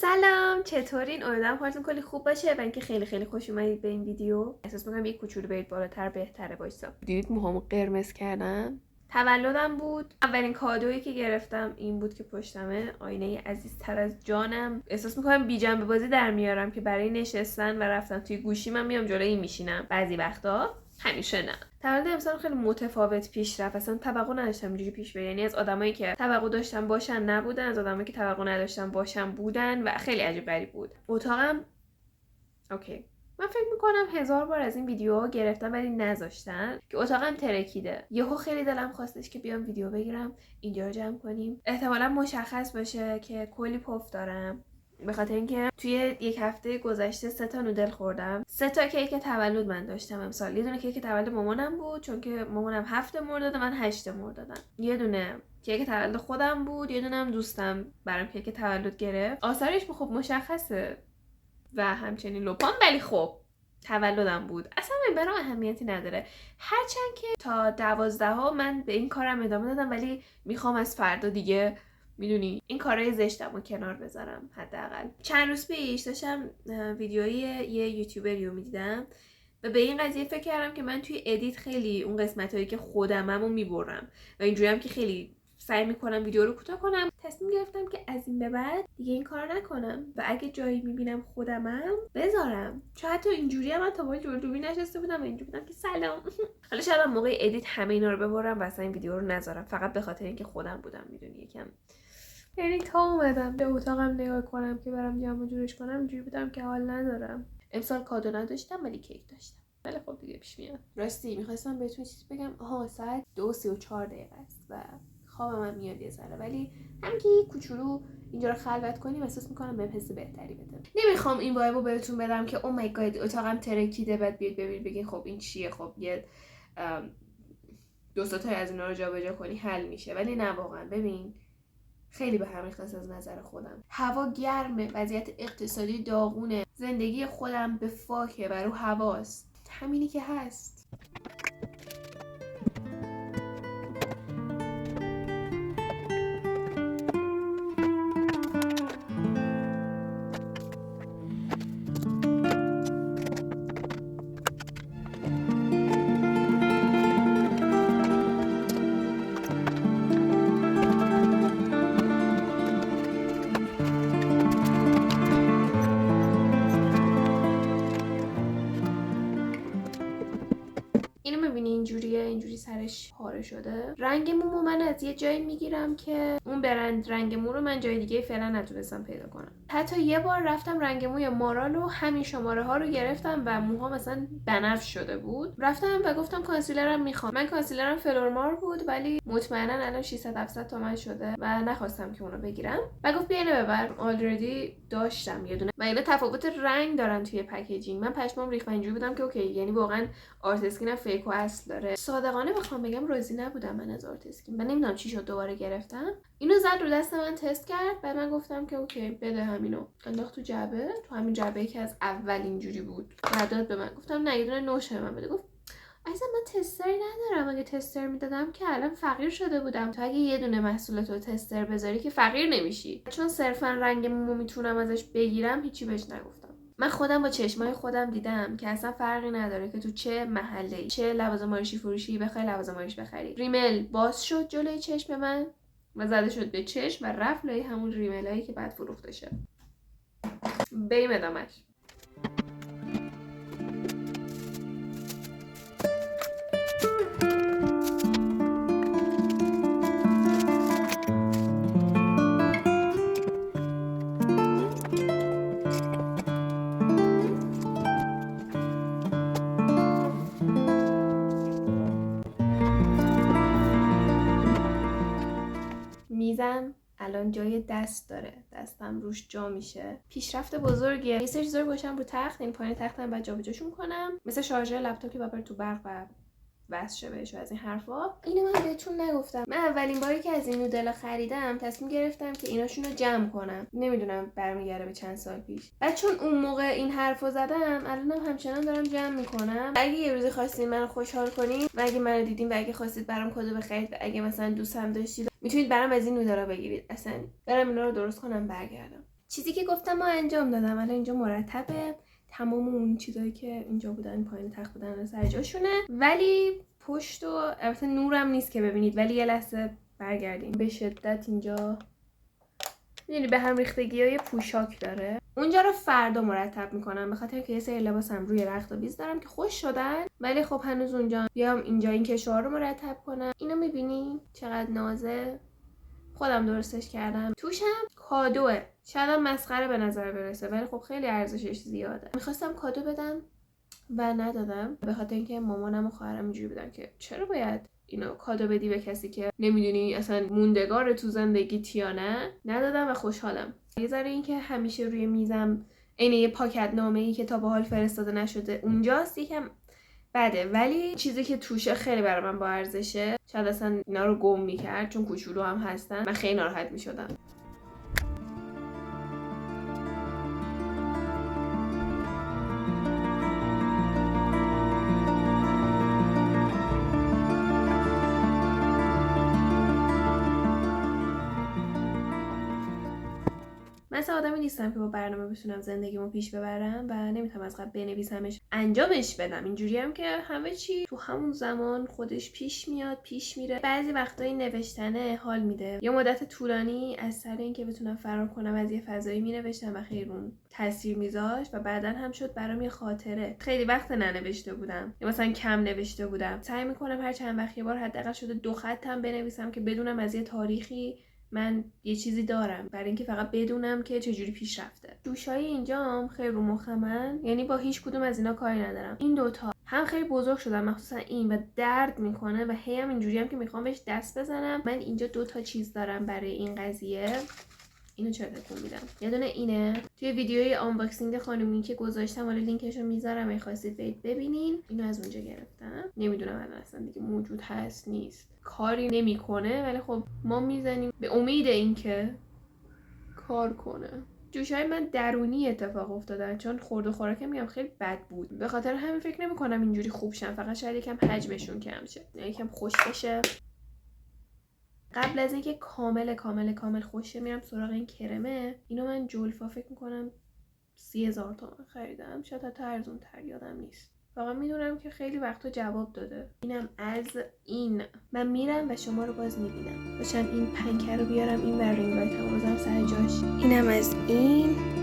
سلام، چطورین؟ امیدوارم حالتون کلی خوب باشه و اینکه خیلی خیلی خوش اومدید به این ویدیو. احساس می‌کنم یه کوچولو برید بالاتر بهتره. وایسا دیدید موهامو قرمز کردم؟ تولدم بود. اولین کادویی که گرفتم این بود که پشتمه آینه عزیزتر از جانم. احساس می‌کنم بی جنبه بازی در میارم که برای نشستن و رفتن توی گوشی من میام جلوی این میشینم. بعضی وقتا، همیشه نه. تولد امسال خیلی متفاوت پیش رفت. اصلا توقع نداشتم اینجوری پیش بره. یعنی از آدمایی که توقع داشتن باشن نبودن، از آدمایی که توقع نداشتن باشن بودن و خیلی عجیب غریب بود. اتاقم اوکی. من فکر میکنم 1000 بار از این ویدیوها گرفتم ولی نذاشتن که اتاقم ترکیده. یهو خیلی دلم خواستش که بیام ویدیو بگیرم، اینجا رو جمع کنیم. احتمالاً مشخص باشه که کلی پف دارم. به خاطر اینکه توی یک هفته گذشته 3 تا نودل خوردم. 3 تا کیک تولد من داشتم امسال. یه دونه کیک تولد مامانم بود چون که مامانم 7 مرداد من 8 مردادم. یه دونه کیک تولد خودم بود، یه دونه هم دوستم برام کیک تولد گرفت. آثارش خب مشخصه و همچنین لپام، ولی خب تولدم بود. اصلا برام اهمیتی نداره. هرچند که تا 12 من به این کارم ادامه دادم ولی میخوام از فردا دیگه میدونی این کارهای زشتم رو کنار بذارم. حداقل چند روز پیش داشتم ویدیوی یه یوتیوبری رو میدیدم و به این قضیه فکر کردم که من توی ادیت خیلی اون قسمتایی که خودمم رو میبرم و اینجوری هم که خیلی سعی میکنم ویدیو رو کوتاه کنم. تصمیم گرفتم که از این به بعد دیگه این کار نکنم و اگه جایی میبینم خودمم بذارم. چون حتی اینجوری هم من تا باید جلوی نشسته بودم و اینجوری بودم که سلام. حالا شاید موقع ادیت همه اینا رو ببرم و اصلا این ویدیو رو نذارم، فقط به خاطر اینکه خودم بودم. میدونی یکم یعنی تا اومدم به اتاقم نگاه کنم که برام جمع جورش کنم اینجوری بودم که حال ندارم. امسال کادو نداشتم ولی کیک داشتم. ولی خب دیگه پیش میاد. راستی میخواستم بهتون چیزی بگم. ساعت 2:34 است و خوابم هم میاد یه ذره، ولی همین که یه کوچولو اینجا رو خلوت کنیم احساس میکنم به حس بهتری بده. نمیخوام این وایبو بهتون بدم که او مای گاد اتاقم ترکیده بعد بیاد ببینید بگین خب این چیه، خب یه دو تا از اینا رو جابجا کنی حل میشه. ولی نه واقعا ببین خیلی به هم ریخته از نظر خودم. هوا گرمه، وضعیت اقتصادی داغونه، زندگی خودم به فاکه و رو هواست. همینی که هست. اینو میبینی اینجوری سرش پاره شده. رنگ مومو من از یه جایی میگیرم که اون برند رنگ مو رو من جای دیگه فعلا نتونستم پیدا کنم. حتی یه بار رفتم رنگ موی مارال و همین شماره ها رو گرفتم و موها مثلا بنفش شده بود. رفتم و گفتم کانسیلرم میخوام. من کانسیلرم فلورمار بود ولی مطمئنا الان 600 700 تومن شده و نخواستم که اونو بگیرم و گفت بیا اینو ببر. آلردی داشتم یه دونه و اینا تفاوت رنگ دارن توی پکیجینگ. من پشمام ریخت و اینجوری بودم که اوکی، یعنی واقعا آرت اسکین فیک و اصل داره. صادقانه بخوام بگم راضی نبودم من از آرت اسکین. من نمیدونم چی شد دوباره گرفتم. اینو زد رو دست من تست کرد بعد من گفتم که اوکی بده همینو. انداخت تو جعبه، تو همین جعبه‌ای که از اول اینجوری بود. بعد داد به من. گفتم نه یه دونه نوشه من بده. گفت اصلا من تستر ندارم. اگه تستر میدادم که الان فقیر شده بودم. تو اگه یه دونه محصولاتو تستر بذاری که فقیر نمیشی. چون صرفا رنگ مومو میتونم ازش بگیرم هیچی بهش نگفتم. من خودم با چشمای خودم دیدم که اصلا فرقی نداره که تو چه محله‌ای، چه لوازم آرایشی فروشی بخوای لوازم آرایش بخری. ریمل باز شد جلوی چشم من و زده شد به چشم و رفت لای همون ریملایی که بعد فروخته شد. بریم ادامه‌اش. میزم الان جای دست داره، دستم روش جا میشه. پیشرفت بزرگیه. یه سری چیزا رو گذاشتم رو تخت، این پایین تختم بعد جابجاشون کنم، مثل شارژر لپتاپ که ببر تو برق و وصل شه بهش و از این حرفا. اینو من بهتون نگفتم. من اولین باری که از این نودلا خریدم تصمیم گرفتم که ایناشونو جمع کنم. نمیدونم برمیگرده به چند سال پیش. بعد چون اون موقع این حرفو زدم الانم همچنان دارم جمع میکنم. اگه یه روزی خواستین منو خوشحال کنین و اگه منو دیدین و اگه خواستید برام کادو بخرید و اگه مثلا دوستم داشتید میتونید برام از این نودلا بگیرید. اصلا برام اینا رو درست کنم برگردم. چیزی که گفتم ما انجام دادم. الان اینجا مرتبه، تمام اون چیزایی که اینجا بودن پایین تخت بودن سر جاشونه، ولی پشت و البته نورم نیست که ببینید، ولی یه لحظه برگردیم. به شدت اینجا میدونی به هم ریختگی‌های پوشاک داره. اونجا رو فردا مرتب میکنم به خاطر که یه سری لباسم روی رخت و بیز دارم که خوش شدن، ولی خب هنوز اونجا بیام اینجا این کشوها رو مرتب کنم. اینو میبینی چقدر نازه، خودم درستش کردم. توشم کادوه، شاید هم مسخره به نظر برسه ولی خب خیلی ارزشش زیاده. میخواستم کادو بدم و ندادم به خاطر اینکه مامانم و خواهرم اینجوری بودن که چرا باید اینو کادو بدی به کسی که نمیدونی اصلا موندگار تو زندگیت یا نه. ندادم و خوشحالم. یه ذره این که همیشه روی میزم عین یه پاکت نامه‌ای که تا به حال فرستاده نشده اونجاست یکم بده، ولی چیزی که توشه خیلی برای من با ارزشه. شاید اصلا اینا رو گم میکرد چون کوچولو هم هستن، من خیلی ناراحت میشدم. من اصلا آدمی نیستم که با برنامه بتونم زندگیمو پیش ببرم و نمیتونم از قبل بنویسمش انجامش بدم. اینجوری هم که همه چی تو همون زمان خودش پیش میاد پیش میره. بعضی وقتا این نوشتنه حال میده. یه مدت طولانی از سر اینکه بتونم فرار کنم از یه فضایی مینوشتم و خیلی اون تاثیر میذاشت و بعدن هم شد برام یه خاطره. خیلی وقت ننوشته بودم یا مثلا کم نوشته بودم. سعی میکنم هر چند وقت یه بار حداقل شده 2 خطم بنویسم که بدونم از یه تاریخی من یه چیزی دارم، برای اینکه فقط بدونم که چجوری پیش رفته. جوشای اینجام خیلی رو مخمن، یعنی با هیچ کدوم از اینا کاری ندارم. این دوتا هم خیلی بزرگ شدن مخصوصا این و درد میکنه و هی هم اینجوری هم که میخوام بهش دست بزنم. من اینجا 2 تا چیز دارم برای این قضیه. اینو چرا تکون میدم؟ یه دونه اینه توی ویدیوی آنباکسینگ خانومی که گذاشتم، حالا لینکش رو میذارم اگه خواستید برید ببینین. اینو از اونجا گرفتم، نمیدونم الان اصلا دیگه موجود هست نیست، کاری نمیکنه، ولی خب ما میزنیم به امید اینکه کار کنه. جوشای من درونی اتفاق افتادن چون خورد و خوراکم میگم خیلی بد بود، به خاطر همین فکر نمیکنم اینجوری خوب شن، فقط شاید یکم حجمشون کم شه، یکم خوش بشه. قبل از اینکه کامل خوشه میرم سراغ این کرمه. اینو من جولفا فکر میکنم 30,000 تومان خریدم، شاید حتی ارزون تر، یادم نیست. واقعا میدونم که خیلی وقتا جواب داده. اینم از این. من میرم و شما رو باز میبینم. باشم این پنکه رو بیارم این ور رینگ لایتمو بزنم سر جاش. اینم از این.